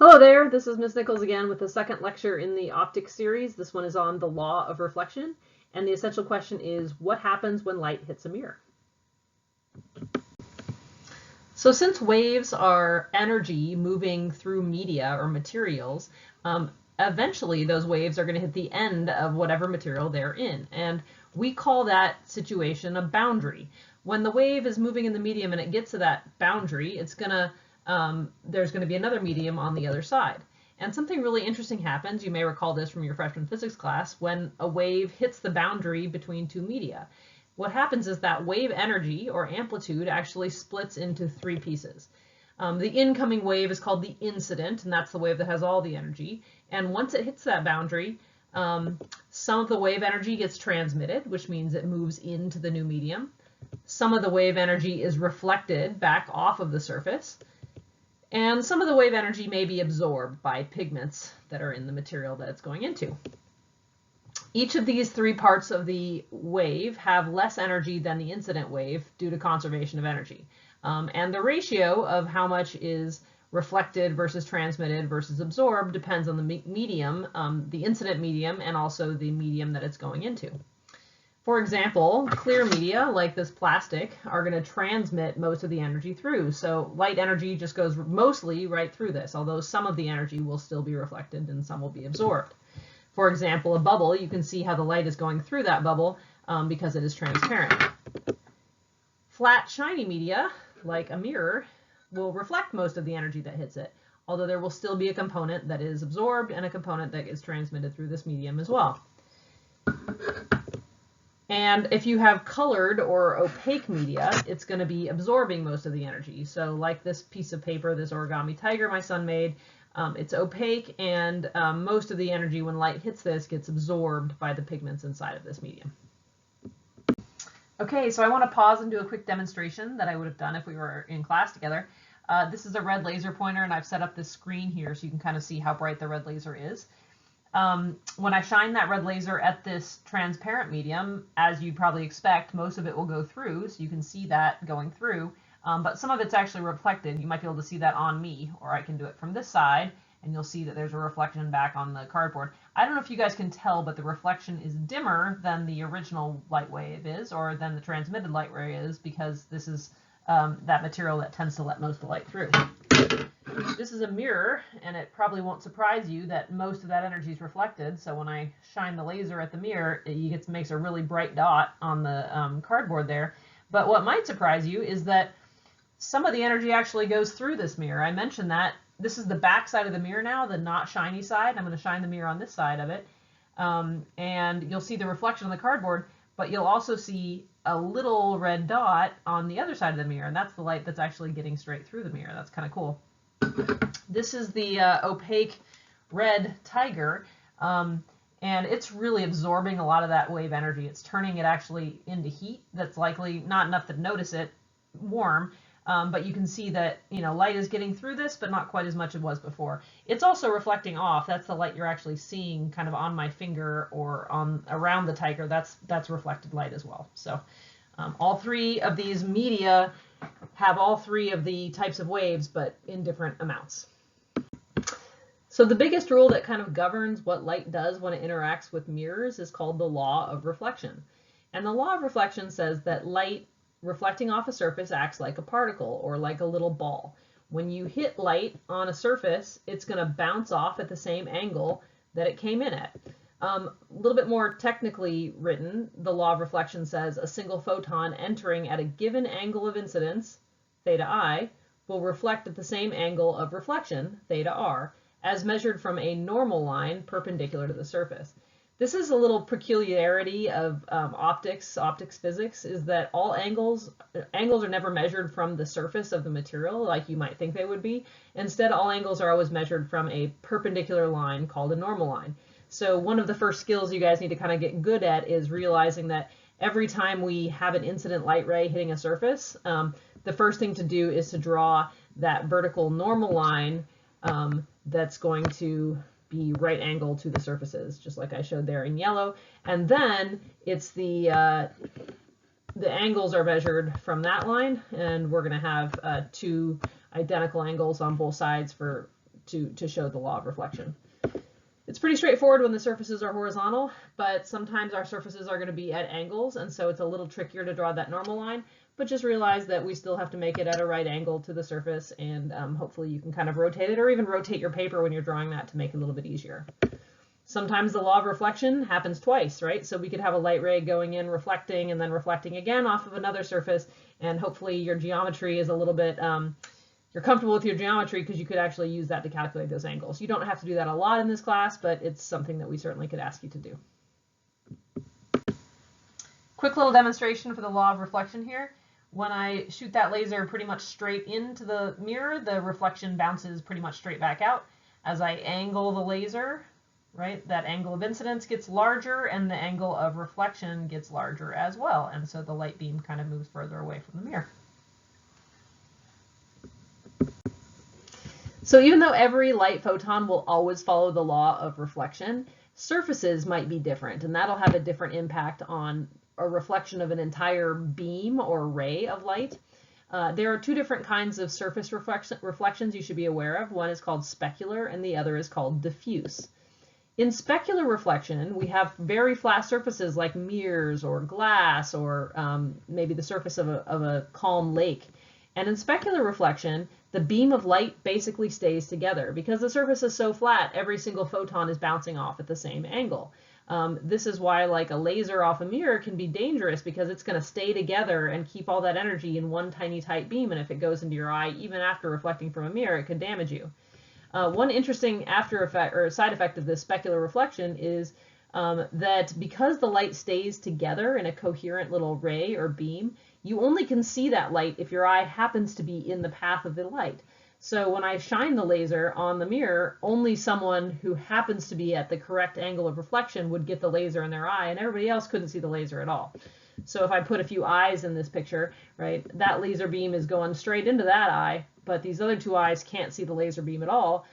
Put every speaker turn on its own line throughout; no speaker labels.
Hello there, this is Ms. Nichols again with the second lecture in the optics series. This one is on the law of reflection, and the essential question is, what happens when light hits a mirror? So since waves are energy moving through media or materials, eventually those waves are going to hit the end of whatever material they're in, and we call that situation a boundary. When the wave is moving in the medium and it gets to that boundary, it's going to there's going to be another medium on the other side. And something really interesting happens, you may recall this from your freshman physics class, when a wave hits the boundary between two media. What happens is that wave energy or amplitude actually splits into three pieces. The incoming wave is called the incident, and that's the wave that has all the energy. And once it hits that boundary, some of the wave energy gets transmitted, which means it moves into the new medium. Some of the wave energy is reflected back off of the surface. And some of the wave energy may be absorbed by pigments that are in the material that it's going into. Each of these three parts of the wave have less energy than the incident wave due to conservation of energy. And the ratio of how much is reflected versus transmitted versus absorbed depends on the medium, the incident medium, and also the medium that it's going into. For example, clear media, like this plastic, are going to transmit most of the energy through. So light energy just goes mostly right through this, although some of the energy will still be reflected and some will be absorbed. For example, a bubble, you can see how the light is going through that bubble because it is transparent. Flat, shiny media, like a mirror, will reflect most of the energy that hits it, although there will still be a component that is absorbed and a component that is transmitted through this medium as well. And if you have colored or opaque media, it's going to be absorbing most of the energy. So like this piece of paper, this origami tiger my son made, it's opaque, and most of the energy when light hits this gets absorbed by the pigments inside of this medium. Okay, so I want to pause and do a quick demonstration that I would have done if we were in class together. This is a red laser pointer, and I've set up this screen here so you can kind of see how bright the red laser is. When I shine that red laser at this transparent medium, as you'd probably expect, most of it will go through, so you can see that going through, but some of it's actually reflected. You might be able to see that on me, or I can do it from this side, and you'll see that there's a reflection back on the cardboard. I don't know if you guys can tell, but the reflection is dimmer than the original light wave is, or than the transmitted light ray is, because this is that material that tends to let most of the light through. This is a mirror, and it probably won't surprise you that most of that energy is reflected. So when I shine the laser at the mirror, it makes a really bright dot on the cardboard there. But what might surprise you is that some of the energy actually goes through this mirror. I mentioned that this is the back side of the mirror now, the not shiny side. I'm going to shine the mirror on this side of it, and you'll see the reflection on the cardboard, but you'll also see a little red dot on the other side of the mirror, and that's the light that's actually getting straight through the mirror. That's kind of cool. This is the opaque red tiger, and it's really absorbing a lot of that wave energy. It's turning it actually into heat that's likely not enough to notice it warm, but you can see that, you know, light is getting through this, but not quite as much as it was before. It's also reflecting off. That's the light you're actually seeing kind of on my finger or on around the tiger. That's reflected light as well. So all three of these media have all three of the types of waves, but in different amounts. So the biggest rule that kind of governs what light does when it interacts with mirrors is called the law of reflection. And the law of reflection says that light reflecting off a surface acts like a particle, or like a little ball. When you hit light on a surface, it's going to bounce off at the same angle that it came in at. A little bit more technically written, the law of reflection says a single photon entering at a given angle of incidence, theta I, will reflect at the same angle of reflection, theta R, as measured from a normal line perpendicular to the surface. This is a little peculiarity of optics physics, is that all angles are never measured from the surface of the material like you might think they would be. Instead, all angles are always measured from a perpendicular line called a normal line. So one of the first skills you guys need to kind of get good at is realizing that every time we have an incident light ray hitting a surface, the first thing to do is to draw that vertical normal line that's going to be right angled to the surfaces, just like I showed there in yellow. And then it's the angles are measured from that line, and we're going to have two identical angles on both sides for to show the law of reflection. It's pretty straightforward when the surfaces are horizontal, but sometimes our surfaces are going to be at angles, and so it's a little trickier to draw that normal line. But just realize that we still have to make it at a right angle to the surface, and hopefully you can kind of rotate it, or even rotate your paper when you're drawing that to make it a little bit easier. Sometimes the law of reflection happens twice, right? So we could have a light ray going in, reflecting, and then reflecting again off of another surface, and hopefully your geometry is a little bit, you're comfortable with your geometry because you could actually use that to calculate those angles. You don't have to do that a lot in this class, but it's something that we certainly could ask you to do. Quick little demonstration for the law of reflection here. When I shoot that laser pretty much straight into the mirror, the reflection bounces pretty much straight back out. As I angle the laser, right, that angle of incidence gets larger and the angle of reflection gets larger as well. And so the light beam kind of moves further away from the mirror. So even though every light photon will always follow the law of reflection, surfaces might be different, and that'll have a different impact on a reflection of an entire beam or ray of light. There are two different kinds of surface reflections you should be aware of. One is called specular and the other is called diffuse. In specular reflection, we have very flat surfaces like mirrors or glass or maybe the surface of a calm lake. And in specular reflection, the beam of light basically stays together. Because the surface is so flat, every single photon is bouncing off at the same angle. This is why like a laser off a mirror can be dangerous, because it's going to stay together and keep all that energy in one tiny tight beam, and if it goes into your eye, even after reflecting from a mirror, it could damage you. One interesting after effect or side effect of this specular reflection is that because the light stays together in a coherent little ray or beam, you only can see that light if your eye happens to be in the path of the light. So when I shine the laser on the mirror, only someone who happens to be at the correct angle of reflection would get the laser in their eye, and everybody else couldn't see the laser at all. So if I put a few eyes in this picture, right, that laser beam is going straight into that eye, but these other two eyes can't see the laser beam at all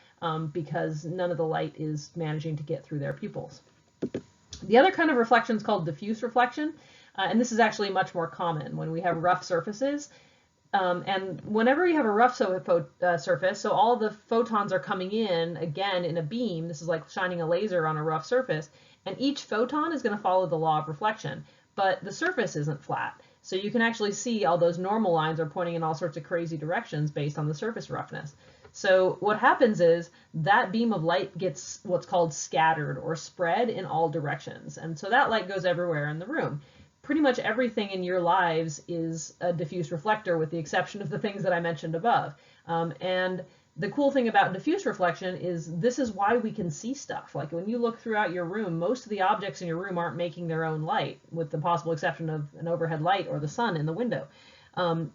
because none of the light is managing to get through their pupils. The other kind of reflection is called diffuse reflection, and this is actually much more common when we have rough surfaces. And whenever you have a rough surface, so all the photons are coming in, again, in a beam. This is like shining a laser on a rough surface, and each photon is going to follow the law of reflection, but the surface isn't flat. So you can actually see all those normal lines are pointing in all sorts of crazy directions based on the surface roughness. So what happens is that beam of light gets what's called scattered or spread in all directions. And so that light goes everywhere in the room. Pretty much everything in your lives is a diffuse reflector, with the exception of the things that I mentioned above. And the cool thing about diffuse reflection is this is why we can see stuff. Like when you look throughout your room, most of the objects in your room aren't making their own light, with the possible exception of an overhead light or the sun in the window.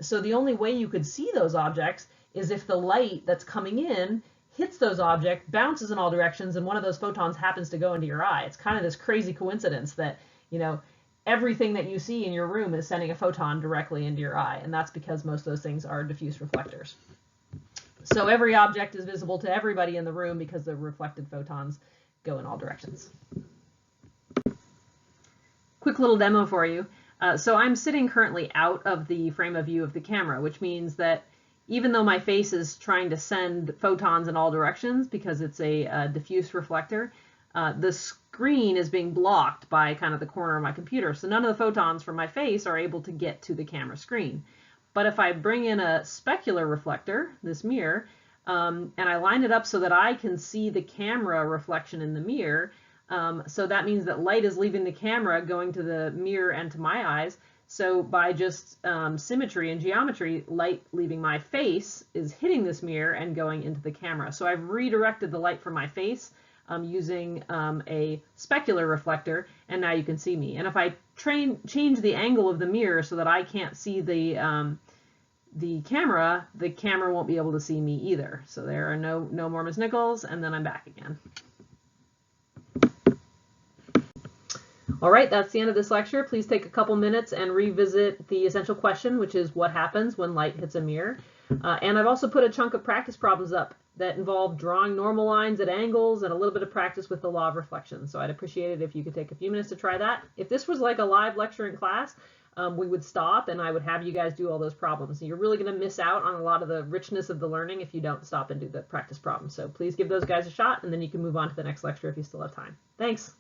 So the only way you could see those objects is if the light that's coming in hits those objects, bounces in all directions, and one of those photons happens to go into your eye. It's kind of this crazy coincidence that, you know, everything that you see in your room is sending a photon directly into your eye, and that's because most of those things are diffuse reflectors. So every object is visible to everybody in the room because the reflected photons go in all directions. Quick little demo for you. So I'm sitting currently out of the frame of view of the camera, which means that even though my face is trying to send photons in all directions because it's a diffuse reflector, the screen is being blocked by kind of the corner of my computer. So none of the photons from my face are able to get to the camera screen. But if I bring in a specular reflector, this mirror, and I line it up so that I can see the camera reflection in the mirror, so that means that light is leaving the camera, going to the mirror and to my eyes. So by just symmetry and geometry, light leaving my face is hitting this mirror and going into the camera. So I've redirected the light from my face using a specular reflector, and now you can see me. And if I change the angle of the mirror so that I can't see the camera won't be able to see me either. So there are no more Ms. Nichols, and then I'm back again. All right, that's the end of this lecture. Please take a couple minutes and revisit the essential question, which is what happens when light hits a mirror. And I've also put a chunk of practice problems up that involve drawing normal lines at angles and a little bit of practice with the law of reflection. So I'd appreciate it if you could take a few minutes to try that. If this was like a live lecture in class, we would stop and I would have you guys do all those problems. You're really going to miss out on a lot of the richness of the learning if you don't stop and do the practice problems. So please give those guys a shot, and then you can move on to the next lecture if you still have time. Thanks.